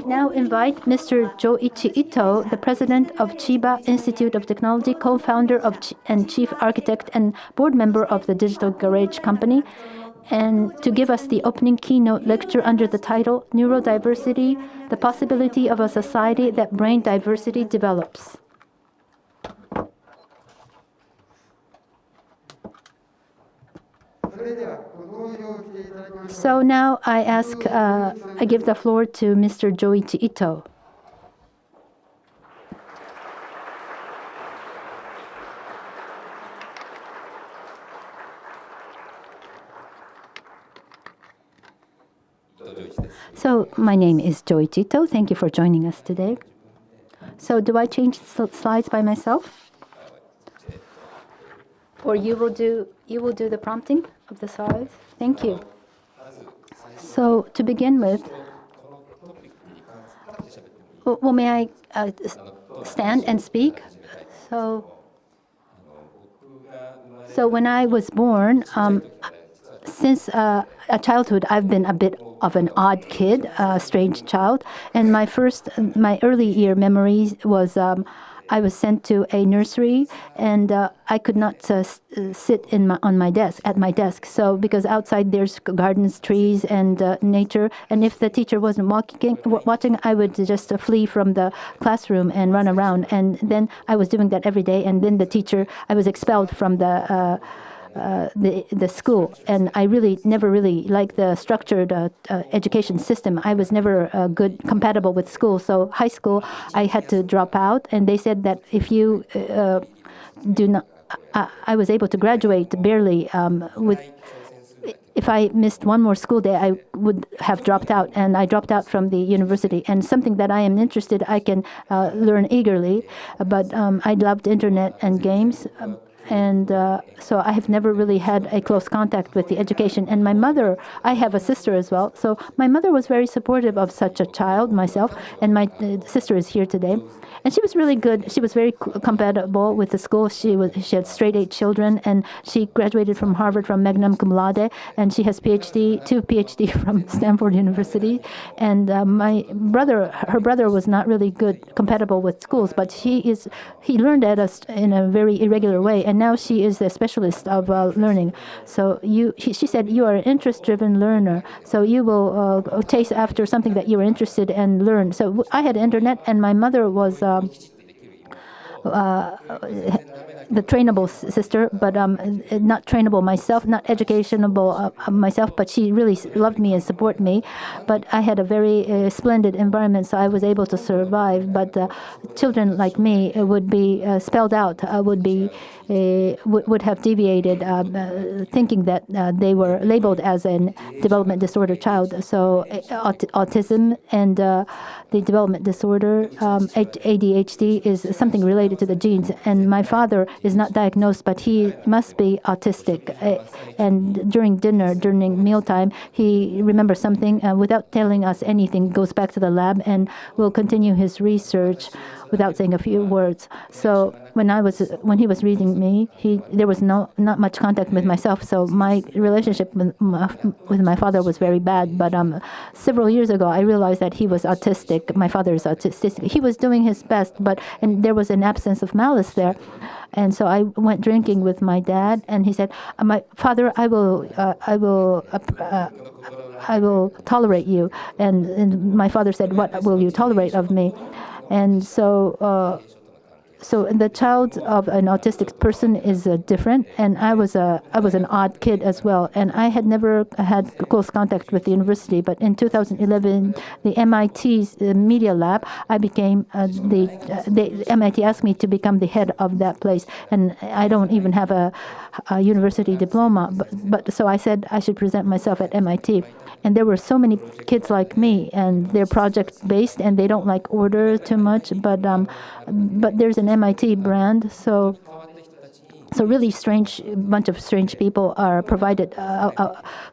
now invite Mr. Joi Ito, the president of Chiba Institute of Technology, co-founder of and chief architect and board member of the Digital Garage Company, and to give us the opening keynote lecture under the title Neurodiversity, the possibility of a society that brain diversity develops. So now I give the floor to Mr. Joi Ito. So my name is Joi Ito. Thank you for joining us today. So do I change slides by myself? Or you will do the prompting of the slides? Thank you. So to begin with, well, may I stand and speak? So when I was born, since a childhood, I've been a bit of an odd kid, a strange child. And my early year memories was I was sent to a nursery, and I could not sit at my desk. So because outside there's gardens, trees, and nature, and if the teacher wasn't watching, I would just flee from the classroom and run around. And then I was doing that every day. And then I was expelled from the school, and I never really liked the structured education system. I was never compatible with school. So high school, I had to drop out, and they said that if you do not, I was able to graduate barely. If I missed one more school day, I would have dropped out, and I dropped out from the university. And something that I am interested, I can learn eagerly, but I loved internet and games. And so I have never really had a close contact with the education. And my mother, I have a sister as well. So my mother was very supportive of such a child, myself, and my sister is here today. And she was really good. She was very compatible with the school. She had straight A children, and she graduated from Harvard from magna cum laude, and she has two PhD from Stanford University. And her brother was not really compatible with schools, but he learned at us in a very irregular way. And now she is a specialist of learning. So she said, you are an interest-driven learner. So you will chase after something that you are interested in and learn. So I had internet, and my mother was the trainable sister, but not trainable myself, not educationable myself, but she really loved me and supported me. But I had a very splendid environment, so I was able to survive. But children like me would be spelled out, would have deviated, thinking that they were labeled as a development disorder child. So autism and the development disorder, ADHD, is something related to the genes. And my father is not diagnosed, but he must be autistic. And during mealtime, he remembers something without telling us anything, goes back to the lab and will continue his research without saying a few words. So when he was reading me, there was not much contact with myself. So my relationship with my father was very bad. But several years ago, I realized that he was autistic. My father is autistic. He was doing his best, and there was an absence of malice there. And so I went drinking with my dad, and he said, "My father, I will tolerate you." And my father said, "What will you tolerate of me?" And so the child of an autistic person is different, and I was an odd kid as well, and I had never had close contact with the university. But in 2011, the MIT's media lab, I became the MIT asked me to become the head of that place, and I don't even have a university diploma. But so I said I should present myself at MIT, and there were so many kids like me, and they're project based, and they don't like order too much. But there's an MIT brand, so really bunch of strange people are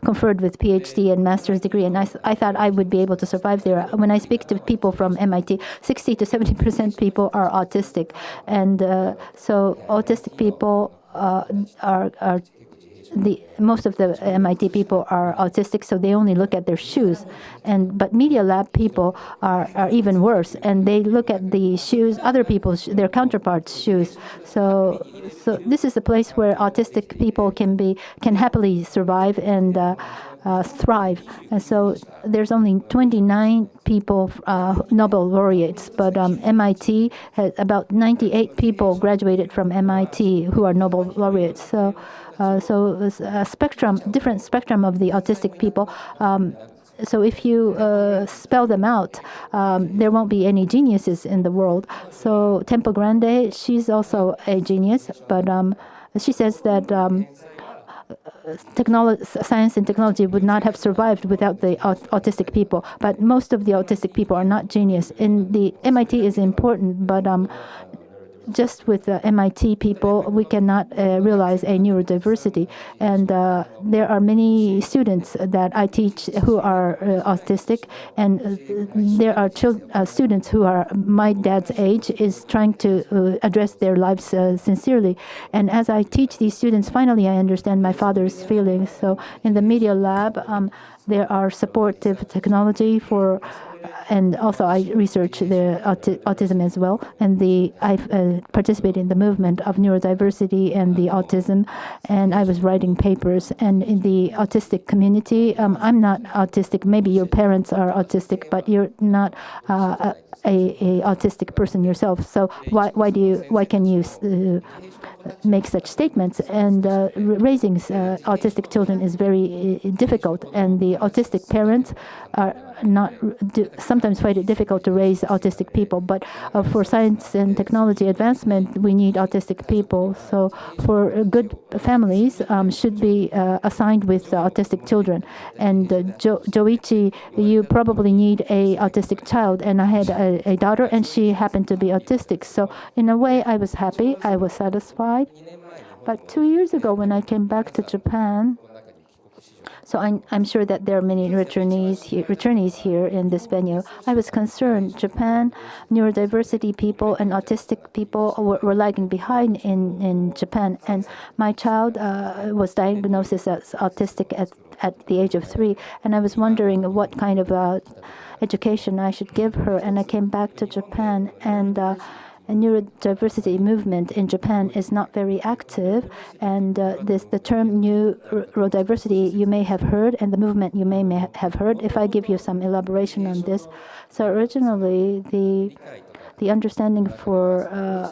conferred with PhD and master's degree, and I thought I would be able to survive there. When I speak to people from MIT, 60 to 70% people are autistic, and so autistic people are most of the MIT people are autistic, so they only look at their shoes. But Media Lab people are even worse, and they look at the shoes, other people's, their counterparts' shoes. So this is a place where autistic people can happily survive and thrive. And so there's only 29 people, Nobel laureates, but MIT has about 98 people graduated from MIT who are Nobel laureates. So a different spectrum of the autistic people. So if you spell them out, there won't be any geniuses in the world. So Temple Grande, she's also a genius, but she says that science and technology would not have survived without the autistic people. But most of the autistic people are not genius. In the MIT is important, but just with MIT people, we cannot realize a neurodiversity. And there are many students that I teach who are autistic, and there are students who are my dad's age, is trying to address their lives sincerely. And as I teach these students, finally I understand my father's feelings. So in the Media Lab, there are supportive technology for, and also I research the autism as well. And I participate in the movement of neurodiversity and the autism, and I was writing papers. And in the autistic community, I'm not autistic. Maybe your parents are autistic, but you're not a autistic person yourself. So why can you make such statements? And raising autistic children is very difficult, and the autistic parents are sometimes find it difficult to raise autistic people. But for science and technology advancement, we need autistic people. So for good families should be assigned with autistic children. And Joichi, you probably need a autistic child. And I had a daughter, and she happened to be autistic. So in a way, I was happy. I was satisfied. But 2 years ago, when I came back to Japan, so I'm sure that there are many returnees here in this venue. I was concerned. Japan, neurodiversity people and autistic people were lagging behind in Japan. And my child was diagnosed as autistic at the age of 3. And I was wondering what kind of education I should give her. And I came back to Japan, and the neurodiversity movement in Japan is not very active, and the term neurodiversity you may have heard, and the movement you may have heard. If I give you some elaboration on this, so originally the understanding for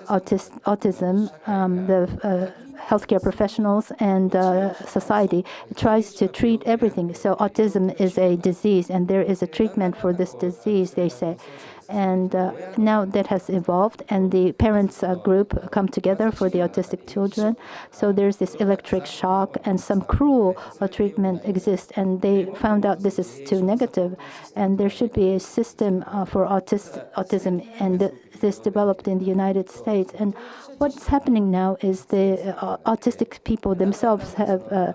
autism, the healthcare professionals and society tries to treat everything. So autism is a disease, and there is a treatment for this disease, they say. And now that has evolved, and the parents group come together for the autistic children. So there's this electric shock, and some cruel treatment exists, and they found out this is too negative, and there should be a system for autism, and this developed in the United States. And what's happening now is the autistic people themselves have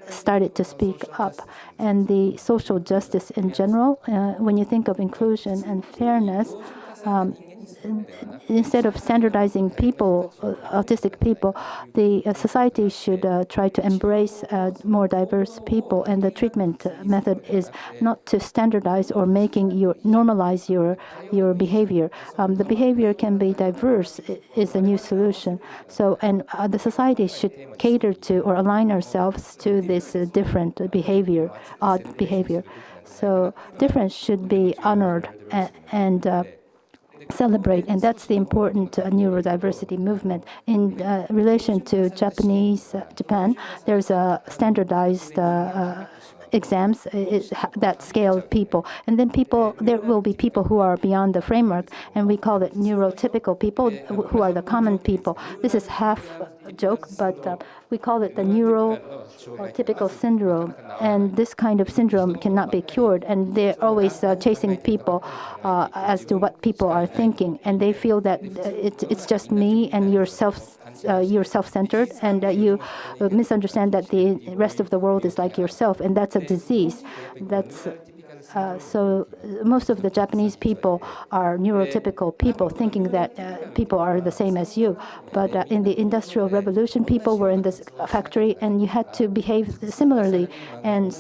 started to speak up, and the social justice in general, when you think of inclusion and fairness, instead of standardizing people, autistic people, the society should try to embrace more diverse people, and the treatment method is not to standardize or normalize your behavior. The behavior can be diverse is a new solution. So, and the society should cater to or align ourselves to this different behavior, odd behavior. So difference should be honored and celebrate, and that's the important neurodiversity movement. In relation to Japan, there's a standardized exams that scale people, and then there will be people who are beyond the framework, and we call it neurotypical people, who are the common people. This is half a joke, but we call it the neurotypical syndrome, and this kind of syndrome cannot be cured, and they're always chasing people as to what people are thinking, and they feel that it's just me, and you're self-centered, and you misunderstand that the rest of the world is like yourself, and that's a disease. So most of the Japanese people are neurotypical people, thinking that people are the same as you. But in the Industrial Revolution, people were in this factory, and you had to behave similarly, and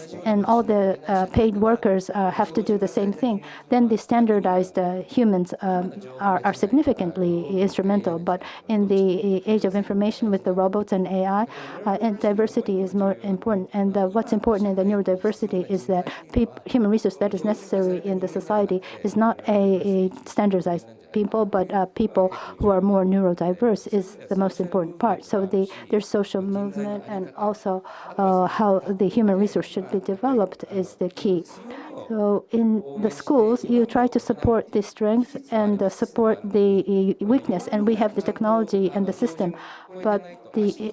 all the paid workers have to do the same thing. Then the standardized humans are significantly instrumental. But in the age of information with the robots and AI, and diversity is more important. And what's important in the neurodiversity is that human resource that is necessary in the society is not a standardized people, but people who are more neurodiverse is the most important part. So there's social movement, and also how the human resource should be developed is the key. So in the schools, you try to support the strength and support the weakness, and we have the technology and the system. But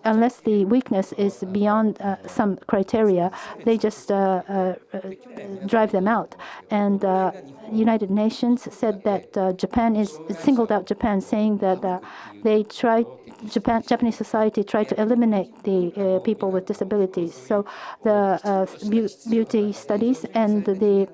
unless the weakness is beyond some criteria, they just drive them out. And United Nations said that Japan singled out Japan, saying that Japanese society tried to eliminate the people with disabilities. So the beauty studies and the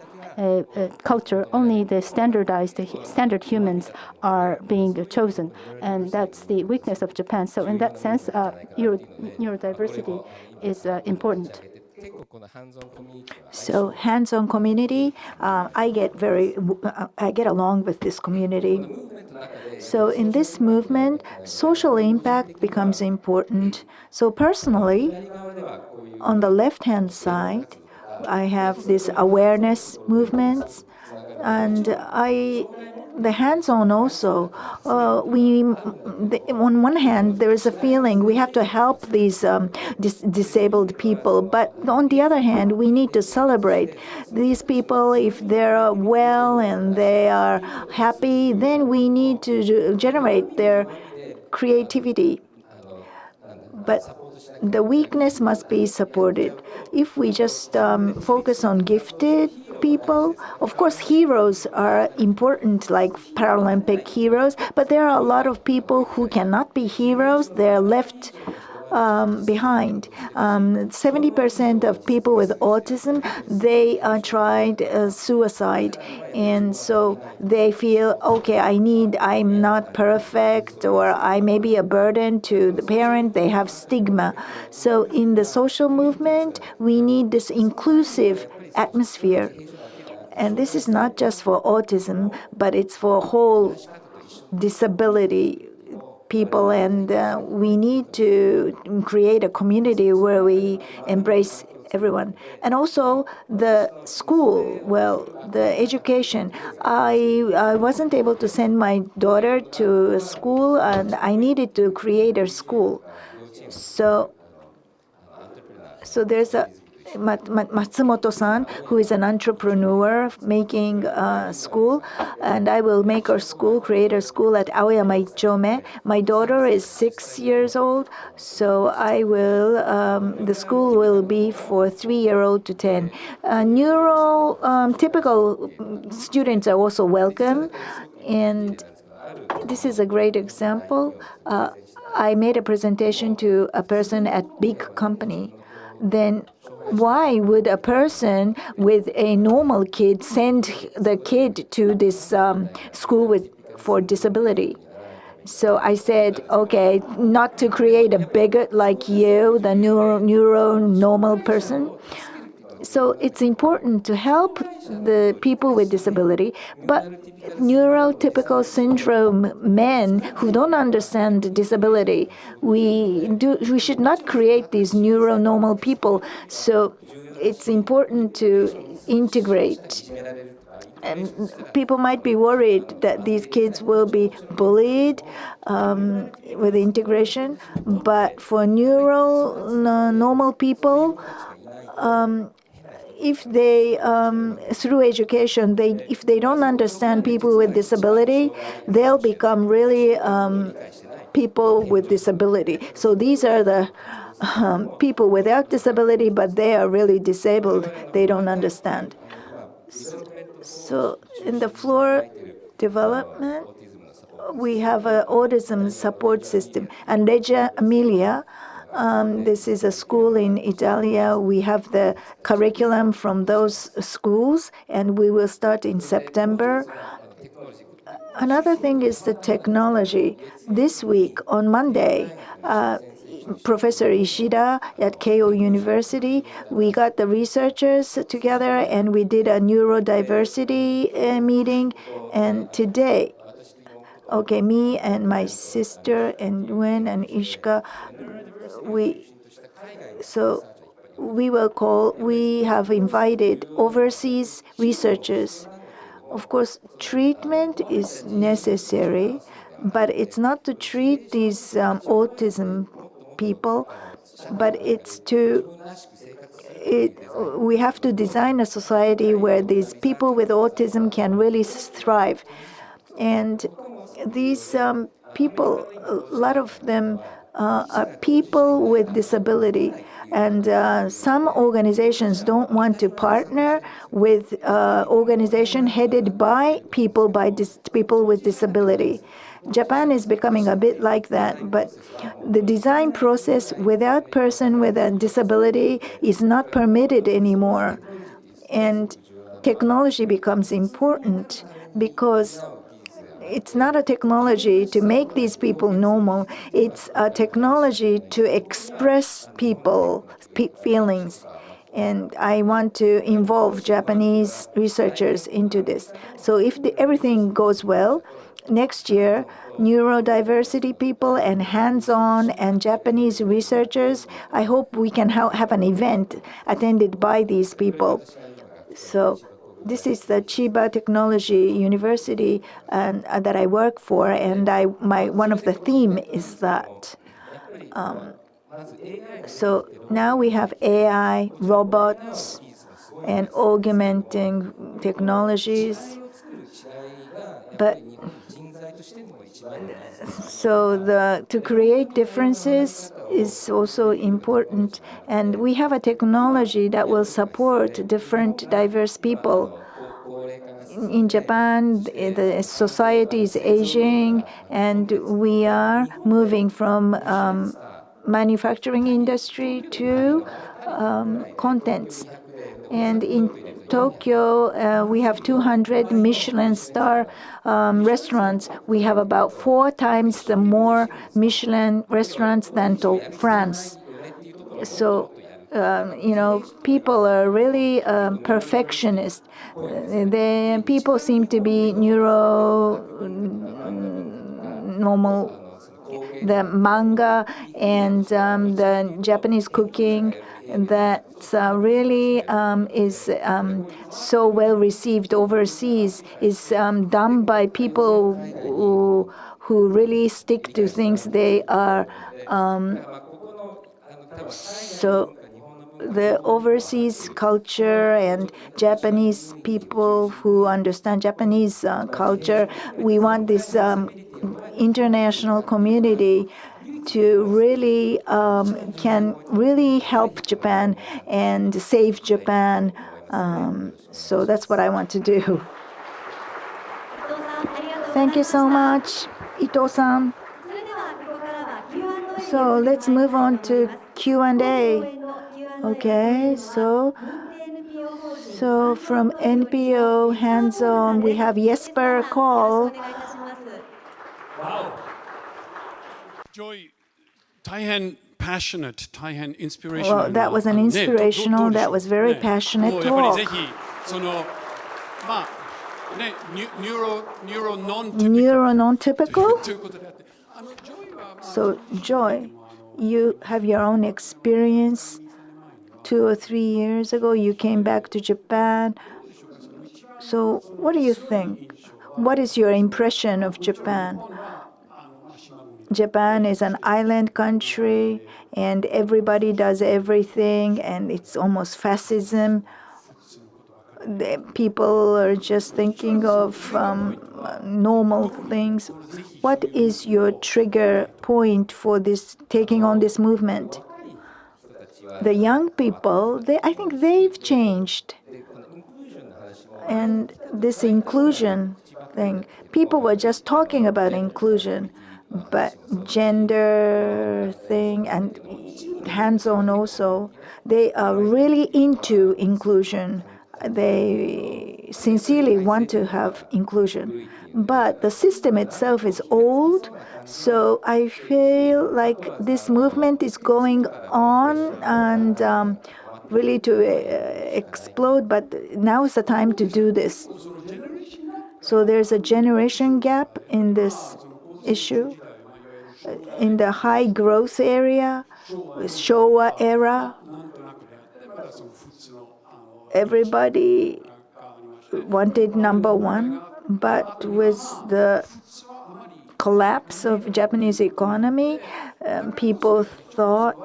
culture, only the standard humans are being chosen, and that's the weakness of Japan. So in that sense, neurodiversity is important. So hands-on community, I get along with this community. So in this movement, social impact becomes important. So personally, on the left-hand side, I have this awareness movements, and the hands-on also. On one hand, there is a feeling we have to help these disabled people, but on the other hand, we need to celebrate these people. If they're well and they are happy, then we need to generate their creativity. But the weakness must be supported. If we just focus on gifted people, of course, heroes are important, like Paralympic heroes, but there are a lot of people who cannot be heroes. They're left behind. 70% of people with autism, they tried suicide, and so they feel, okay, I'm not perfect, or I may be a burden to the parent. They have stigma. So in the social movement, we need this inclusive atmosphere. And this is not just for autism, but it's for whole disability people, and we need to create a community where we embrace everyone. And also the school, the education. I wasn't able to send my daughter to school, and I needed to create a school. So there's a Matsumoto-san, who is an entrepreneur making a school, and I will make her school, create a school at Aoyama Ichome. My daughter is 6 years old, so the school will be for 3-year-old to 10. Typical students are also welcome, and this is a great example. I made a presentation to a person at big company. Then why would a person with a normal kid send the kid to this school for disability? So I said, okay, not to create a bigot like you, the normal person. So it's important to help the people with disability, but neurotypical syndrome men who don't understand disability, we should not create these neuronormal people. So it's important to integrate. And people might be worried that these kids will be bullied with integration, but for normal people, if they through education, if they don't understand people with disability, they'll become really people with disability. So these are the people without disability, but they are really disabled. They don't understand. So in the floor development, we have an autism support system, and Regia Amelia This is a school in Italia. We have the curriculum from those schools, and we will start in September. Another thing is the technology. This week, on Monday, Professor Ishida at Keio University, we got the researchers together and we did a neurodiversity meeting. And today, okay, me and my sister and Gwen and Ishka, we we have invited overseas researchers. Of course, treatment is necessary, but it's not to treat these autism people, but we have to design a society where these people with autism can really thrive. And these people, a lot of them are people with disability. And some organizations don't want to partner with organization headed by people with disability. Japan is becoming a bit like that, but the design process without person with a disability is not permitted anymore. And technology becomes important because it's not a technology to make these people normal. It's a technology to express people's feelings. And I want to involve Japanese researchers into this. So if everything goes well, next year, neurodiversity people and hands-on and Japanese researchers, I hope we can have an event attended by these people. So this is the Chiba Technology University that I work for, and one of the theme is that. So now we have AI, robots, and augmenting technologies. But to create differences is also important, and we have a technology that will support different diverse people. In Japan, the society is aging, and we are moving from manufacturing industry to contents. And in Tokyo, we have 200 Michelin star restaurants. We have about 4 times the more Michelin restaurants than to France. So, people are really perfectionist. People seem to be normal. The manga and the Japanese cooking that really is so well received overseas is done by people who really stick to things they are. So the overseas culture and Japanese people who understand Japanese culture, we want this international community to really can really help Japan and save Japan. So that's what I want to do. Thank you so much, Ito-san. So let's move on to Q&A. Okay, so from NPO hands-on, we have Jesper Call. Joi, 大変 passionate, 大変 inspirational. Well, that was an inspirational, that was very passionate talk. Neuro non-typical? So, Joi, you have your own experience. 2 or 3 years ago, you came back to Japan. So, what do you think? What is your impression of Japan? Japan is an island country, and everybody does everything, and it's almost fascism. The people are just thinking of normal things. What is your trigger point for this taking on this movement? The young people, I think they've changed. And this inclusion thing, people were just talking about inclusion, but gender thing and hands-on also, they are really into inclusion. They sincerely want to have inclusion. But the system itself is old, so I feel like this movement is going on and really to explode, but now is the time to do this. So there's a generation gap in this issue. In the high growth area, Showa era, everybody wanted number one, but with the collapse of Japanese economy, people thought,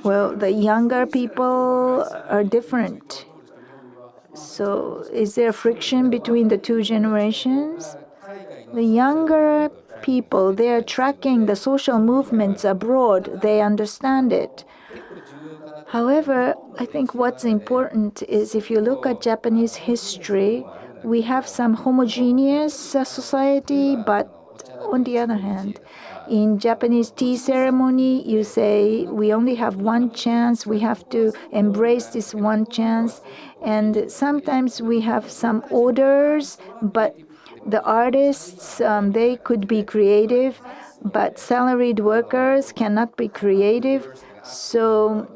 well, the younger people are different. So is there friction between the two generations? The younger people, they are tracking the social movements abroad. They understand it. However, I think what's important is if you look at Japanese history, we have some homogeneous society, but on the other hand, in Japanese tea ceremony, you say we only have one chance, we have to embrace this one chance. And sometimes we have some orders, but the artists, they could be creative, but salaried workers cannot be creative. So,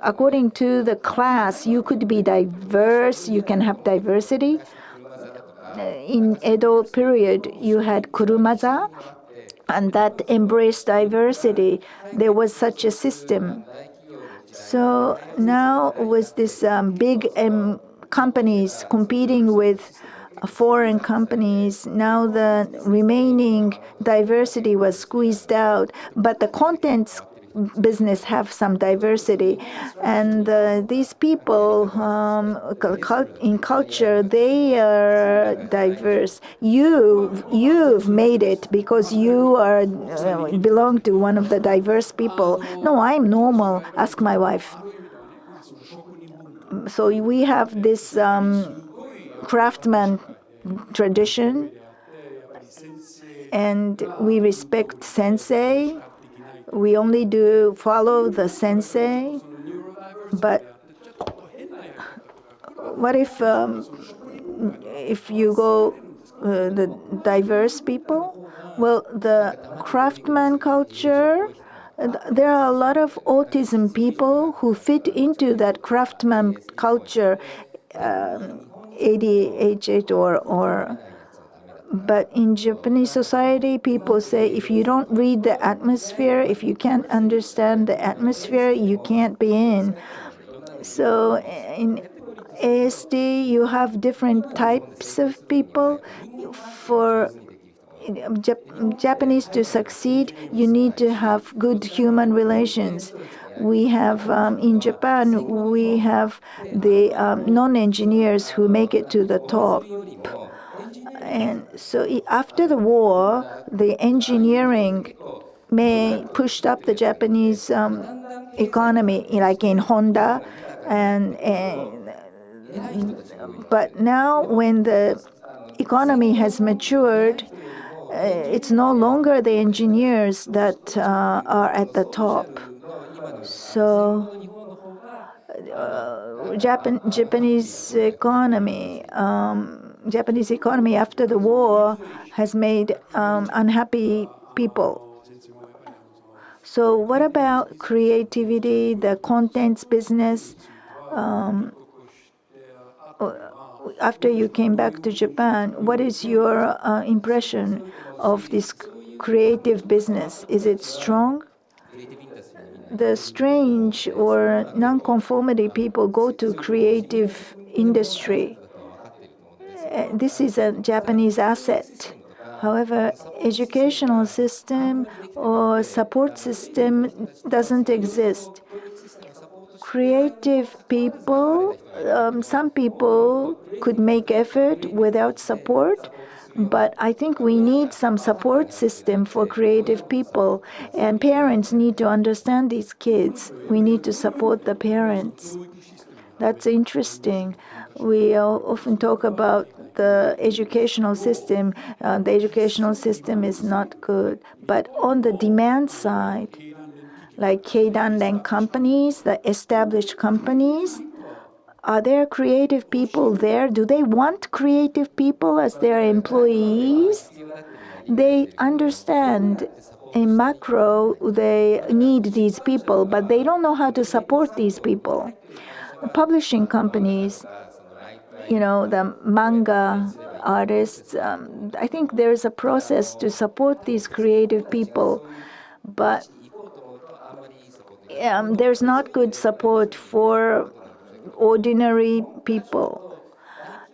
according to the class, you could be diverse, you can have diversity. In Edo period, you had kurumaza, and that embraced diversity. There was such a system. So now with this big companies competing with foreign companies, now the remaining diversity was squeezed out, but the contents business have some diversity, and these people in culture, they are diverse. You've made it because you are belong to one of the diverse people. No, I'm normal. Ask my wife. So we have this craftsman tradition, and we respect sensei. We only do follow the sensei, but what if you go the diverse people? Well, the craftsman culture, there are a lot of autism people who fit into that craftsman culture, ADHD or. But in Japanese society, people say if you don't read the atmosphere, if you can't understand the atmosphere, you can't be in. So in ASD, you have different types of people. For Japanese to succeed, you need to have good human relations. We have in Japan, we have the non-engineers who make it to the top. And so after the war, the engineering may pushed up the Japanese economy, like in Honda, but now when the economy has matured, it's no longer the engineers that are at the top. So Japanese economy after the war has made unhappy people. So what about creativity, the contents business? After you came back to Japan, what is your impression of this creative business? Is it strong? The strange or non-conformity people go to creative industry. This is a Japanese asset. However, educational system or support system doesn't exist. Creative people, some people could make effort without support, but I think we need some support system for creative people, and parents need to understand these kids. We need to support the parents. That's interesting. We often talk about the educational system. The educational system is not good. But on the demand side, like Keidanren companies, the established companies, are there creative people there? Do they want creative people as their employees? They understand in macro they need these people, but they don't know how to support these people. Publishing companies, the manga artists, I think there's a process to support these creative people, but there's not good support for ordinary people.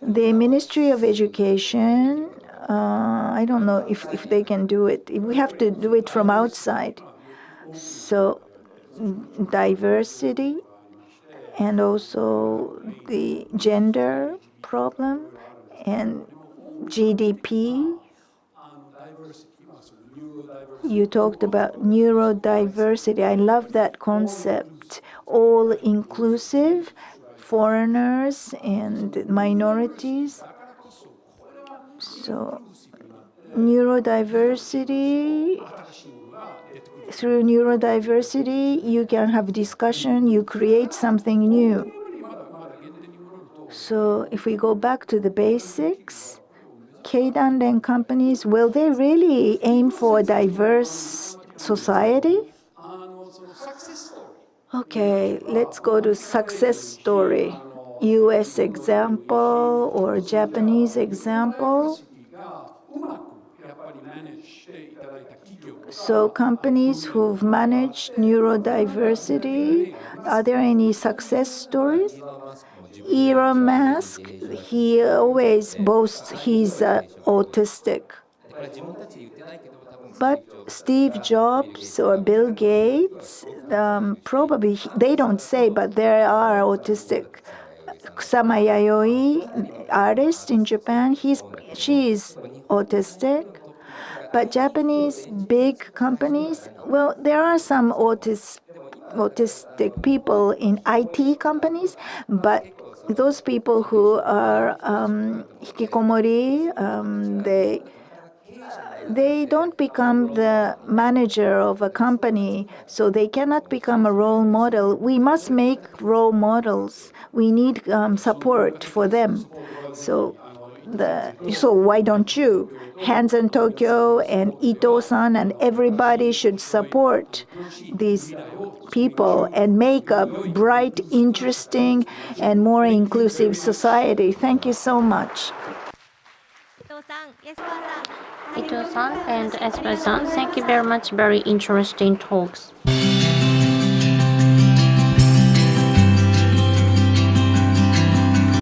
The Ministry of Education, I don't know if they can do it. We have to do it from outside. So diversity and also the gender problem and GDP. You talked about neurodiversity. I love that concept. All inclusive, foreigners and minorities. So neurodiversity, through neurodiversity, you can have discussion, you create something new. So if we go back to the basics, Keidanren companies, will they really aim for a diverse society? Okay, let's go to success story. US example or Japanese example. So companies who've managed neurodiversity, are there any success stories? Elon Musk, he always boasts he's autistic. But Steve Jobs or Bill Gates, probably they don't say, but there are autistic. Kusama Yayoi, artist in Japan, she is autistic. But Japanese big companies, well, there are some autistic people in IT companies, but those people who are hikikomori, they don't become the manager of a company, so they cannot become a role model. We must make role models. We need support for them. So why don't you? Hansen Tokyo and Ito-san and everybody should support these people and make a bright, interesting, and more inclusive society. Thank you so much. Ito-san and Esper-san, thank you very much. Very interesting talks.